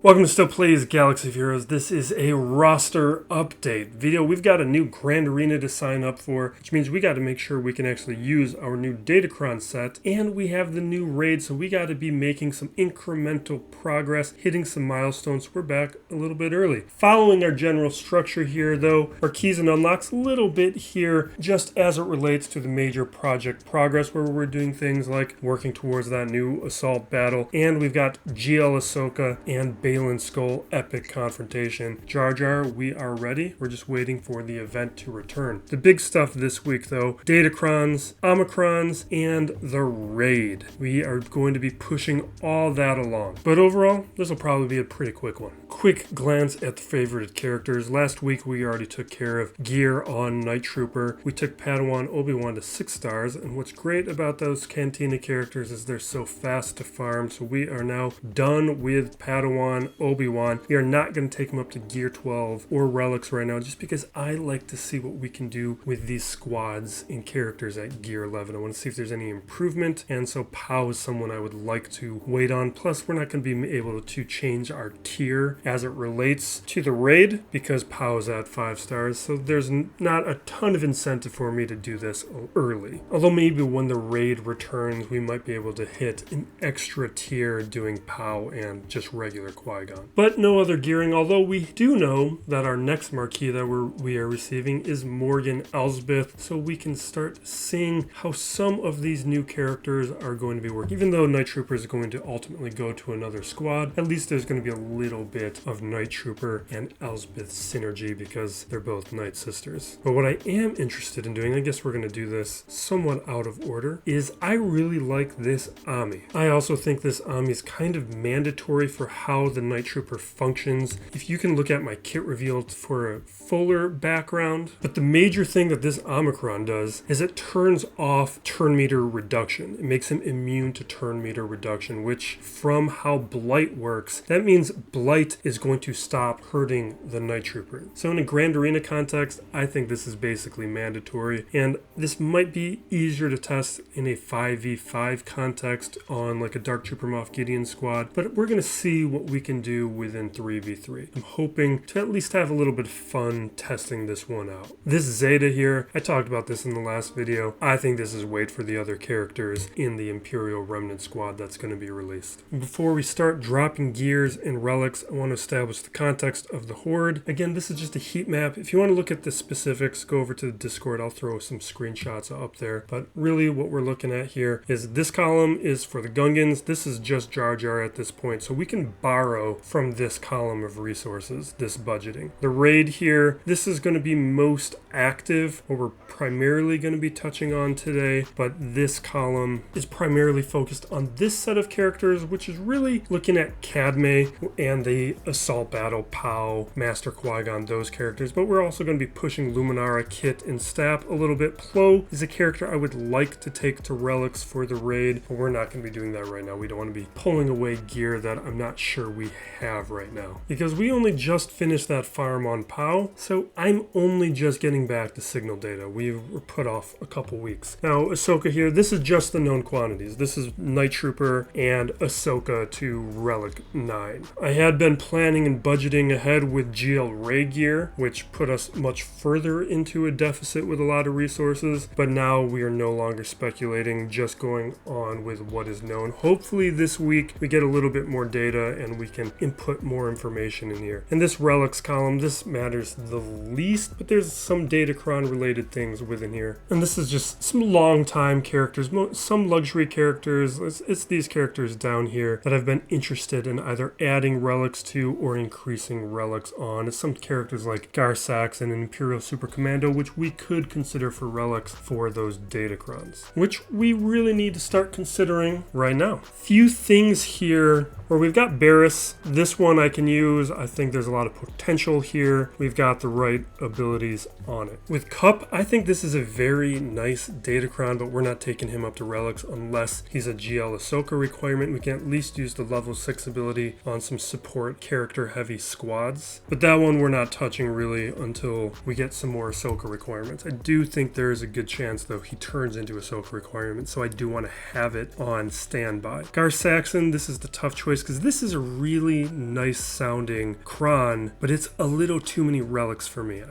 Welcome to Still Plays Galaxy of Heroes. This is a roster update video. We've got a new Grand Arena to sign up for, which means we got to make sure we can actually use our new Datacron set, and we have the new raid, so we got to be making some incremental progress, hitting some milestones. We're back a little bit early. Following our general structure here, though, our keys and unlocks a little bit here, just as it relates to the major project progress, where we're doing things like working towards that new assault battle, and we've got GL Ahsoka and Balin Skull epic confrontation. Jar Jar, we are ready. We're just waiting for the event to return. The big stuff this week, though, Datacrons, Omicrons, and the raid. We are going to be pushing all that along. But overall, this will probably be a pretty quick one. Quick glance at the favorited characters. Last week, we already took care of gear on Night Trooper. We took Padawan Obi-Wan to 6 stars, and what's great about those Cantina characters is they're so fast to farm, so we are now done with Padawan Obi-Wan. We are not going to take him up to gear 12 or relics right now, just because I like to see what we can do with these squads and characters at gear 11. I want to see if there's any improvement, and so POW is someone I would like to wait on. Plus, we're not going to be able to change our tier as it relates to the raid, because POW is at 5 stars, so there's not a ton of incentive for me to do this early. Although maybe when the raid returns, we might be able to hit an extra tier doing POW and just regular Qui-Gon. But no other gearing, although we do know that our next Marquee that we are receiving is Morgan Elsbeth, so we can start seeing how some of these new characters are going to be working. Even though Night Trooper is going to ultimately go to another squad, at least there's going to be a little bit of Night Trooper and Elsbeth synergy because they're both Night Sisters. But what I am interested in doing, I guess we're going to do this somewhat out of order, is I really like this Ami. I also think this Ami is kind of mandatory for how the Night Trooper functions. If you can look at my kit reveal for a fuller background, but the major thing that this Omicron does is it turns off turn meter reduction. It makes him immune to turn meter reduction, which from how Blight works, that means Blight is going to stop hurting the Night Trooper. So in a Grand Arena context, I think this is basically mandatory, and this might be easier to test in a 5v5 context on like a Dark Trooper Moff Gideon squad, but we're going to see what we can do within 3v3. I'm hoping to at least have a little bit of fun testing this one out. This Zeta here, I talked about this in the last video. I think this is wait for the other characters in the Imperial Remnant squad that's going to be released. Before we start dropping gears and relics, I want to establish the context of the Horde. Again, this is just a heat map. If you want to look at the specifics, go over to the Discord. I'll throw some screenshots up there. But really what we're looking at here is this column is for the Gungans. This is just Jar Jar at this point, so we can borrow from this column of resources, this budgeting. The raid here, this is going to be most active, what we're primarily going to be touching on today, but this column is primarily focused on this set of characters, which is really looking at Cadme and the Assault Battle, POW, Master Qui-Gon, those characters, but we're also going to be pushing Luminara, Kit, and Stap a little bit. Plo is a character I would like to take to relics for the raid, but we're not going to be doing that right now. We don't want to be pulling away gear that I'm not sure we have right now, because we only just finished that farm on POW, so I'm only just getting back to signal data. We were put off a couple weeks. Now, Ahsoka here, this is just the known quantities. This is Night Trooper and Ahsoka to Relic 9. I had been planning and budgeting ahead with GL raid gear, which put us much further into a deficit with a lot of resources, but now we are no longer speculating, just going on with what is known. Hopefully this week we get a little bit more data and we can input more information in here. In this relics column, this matters the least, but there's some Datacron related things within here. And this is just some long time characters, some luxury characters. It's these characters down here that I've been interested in either adding relics to or increasing relics on. It's some characters like Gar Saxon and Imperial Super Commando, which we could consider for relics for those Datacrons, which we really need to start considering right now. Few things here where we've got Barriss. This one I can use. I think there's a lot of potential here. We've got the right abilities on it. With Cup, I think this is a very nice Datacron, but we're not taking him up to relics unless he's a GL Ahsoka requirement. We can at least use the level 6 ability on some support character heavy squads, but that one we're not touching really until we get some more Ahsoka requirements. I do think there is a good chance though he turns into Ahsoka requirement, so I do want to have it on standby. Gar Saxon, this is the tough choice this because this is a really nice sounding Cron, but it's a little too many relics for me.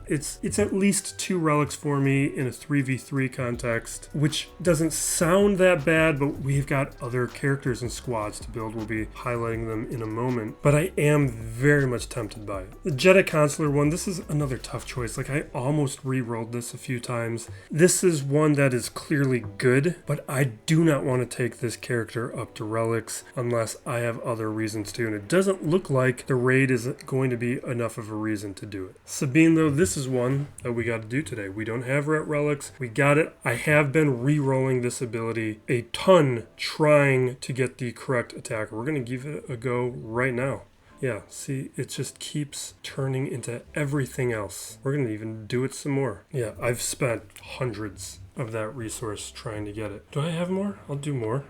It's at least 2 relics for me in a 3v3 context, which doesn't sound that bad, but we've got other characters and squads to build. We'll be highlighting them in a moment, but I am very much tempted by it. The Jedi Consular one, this is another tough choice. Like, I almost re-rolled this a few times. This is one that is clearly good, but I do not want to take this character up to relics unless I have other reasons to, and it doesn't look like the raid is going to be enough of a reason to do it. Sabine, though, this is one that we got to do today. We don't have her at relics. We got it. I have been re-rolling this ability a ton, trying to get the correct attacker. We're going to give it a go right now. Yeah, see, it just keeps turning into everything else. We're going to even do it some more. Yeah, I've spent hundreds of that resource trying to get it. Do I have more? I'll do more.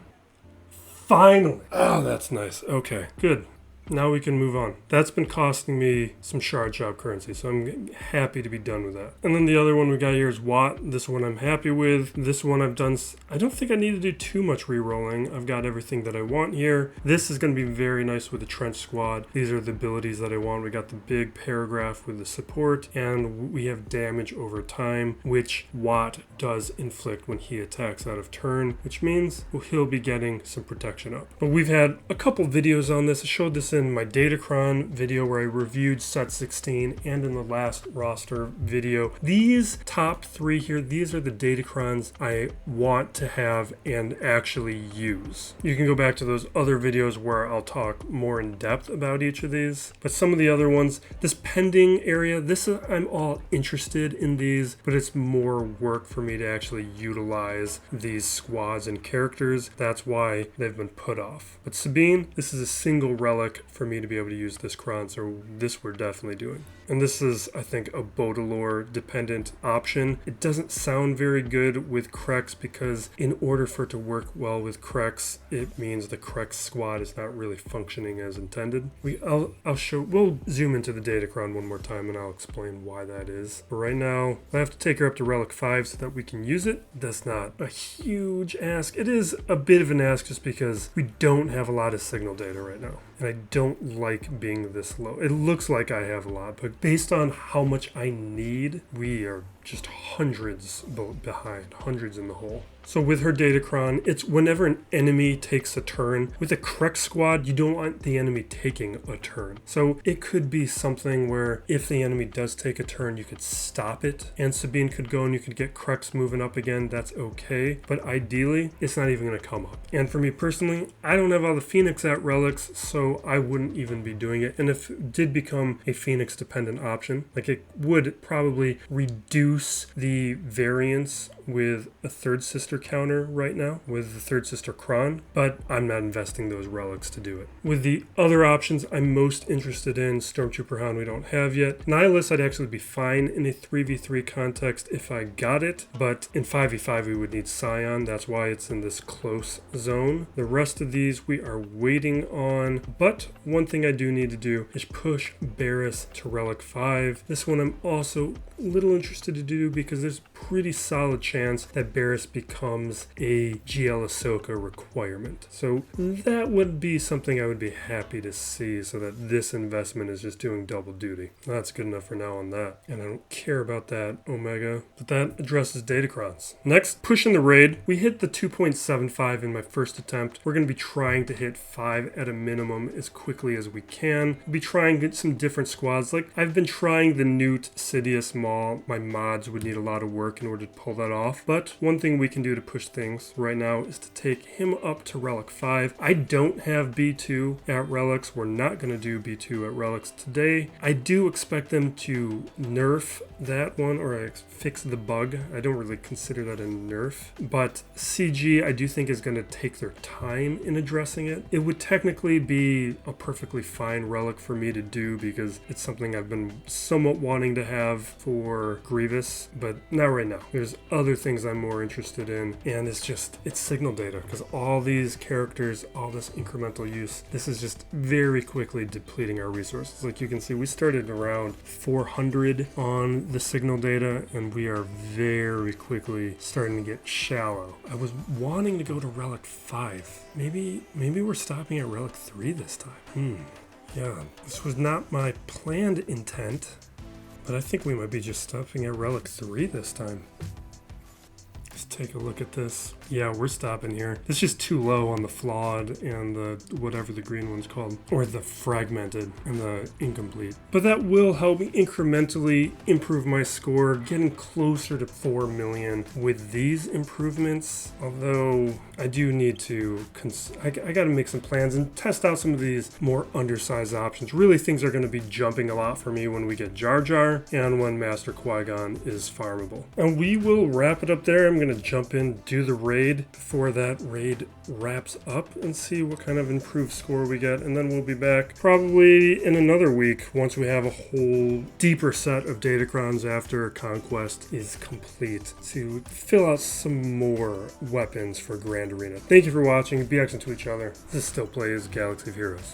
Finally! Oh, that's nice. Okay, good. Now we can move on. That's been costing me some shard job currency, so I'm happy to be done with that. And then the other one we got here is Watt. This one I'm happy with. This one I've done, I don't think I need to do too much re-rolling. I've got everything that I want here. This is going to be very nice with the Trench Squad. These are the abilities that I want. We got the big paragraph with the support, and we have damage over time, which Watt does inflict when he attacks out of turn, which means he'll be getting some protection up. But we've had a couple videos on this. I showed this in my Datacron video where I reviewed set 16 and in the last roster video. These top 3 here, these are the Datacrons I want to have and actually use. You can go back to those other videos where I'll talk more in depth about each of these. But some of the other ones, this pending area, I'm all interested in these, but it's more work for me to actually utilize these squads and characters. That's why they've been put off. But Sabine, this is a single relic for me to be able to use this Cron, so this we're definitely doing. And this is, I think, a Baudelaire dependent option. It doesn't sound very good with Krex because in order for it to work well with Krex, it means the Krex squad is not really functioning as intended. We'll zoom into the Datacron one more time and I'll explain why that is. But right now, I have to take her up to Relic 5 so that we can use it. That's not a huge ask. It is a bit of an ask just because we don't have a lot of signal data right now. And I don't like being this low. It looks like I have a lot, but based on how much I need, we are just hundreds behind, hundreds in the hole. So with her Datacron, it's whenever an enemy takes a turn. With a Krex squad, you don't want the enemy taking a turn. So it could be something where if the enemy does take a turn, you could stop it. And Sabine could go and you could get Krex moving up again. That's okay. But ideally, it's not even going to come up. And for me personally, I don't have all the Phoenix at relics, so I wouldn't even be doing it. And if it did become a Phoenix dependent option, like it would probably reduce the variance with a third sister counter right now with the third sister Cron, but I'm not investing those relics to do it. With the other options I'm most interested in, Stormtrooper Hound we don't have yet. Nihilus I'd actually be fine in a 3v3 context if I got it, but in 5v5 we would need Scion. That's why it's in this close zone. The rest of these we are waiting on, but one thing I do need to do is push Barriss to Relic 5. This one I'm also a little interested to do because there's pretty solid chance that Barriss becomes a GL Ahsoka requirement. So that would be something I would be happy to see so that this investment is just doing double duty. That's good enough for now on that. And I don't care about that Omega, but that addresses Datacrons. Next, pushing the raid. We hit the 2.75 in my first attempt. We're going to be trying to hit 5 at a minimum as quickly as we can. We'll be trying to get some different squads. Like I've been trying the Newt Sidious Maul. My mods would need a lot of work in order to pull that off. But one thing we can do to push things right now is to take him up to Relic 5. I don't have B2 at Relics. We're not going to do B2 at Relics today. I do expect them to nerf that one or fix the bug. I don't really consider that a nerf. But CG I do think is going to take their time in addressing it. It would technically be a perfectly fine relic for me to do because it's something I've been somewhat wanting to have for Grievous, but not right now. There's other things I'm more interested in, and it's signal data, because all these characters, all this incremental use, this is just very quickly depleting our resources. Like you can see, we started around 400 on the signal data, and we are very quickly starting to get shallow. I was wanting to go to Relic 5. Maybe we're stopping at Relic 3 this time. Yeah, this was not my planned intent, but I think we might be just stopping at Relic 3 this time. Let's take a look at this. Yeah, we're stopping here. It's just too low on the flawed and the whatever the green one's called, or the fragmented and the incomplete. But that will help me incrementally improve my score, getting closer to 4 million with these improvements. Although I do need to, I got to make some plans and test out some of these more undersized options. Really, things are going to be jumping a lot for me when we get Jar Jar and when Master Qui-Gon is farmable. And we will wrap it up there. I'm going to jump in, do the raid before that raid wraps up and see what kind of improved score we get, and then we'll be back probably in another week once we have a whole deeper set of Datacrons after Conquest is complete to fill out some more weapons for Grand Arena. Thank you for watching. Be excellent to each other. This still plays Galaxy of Heroes.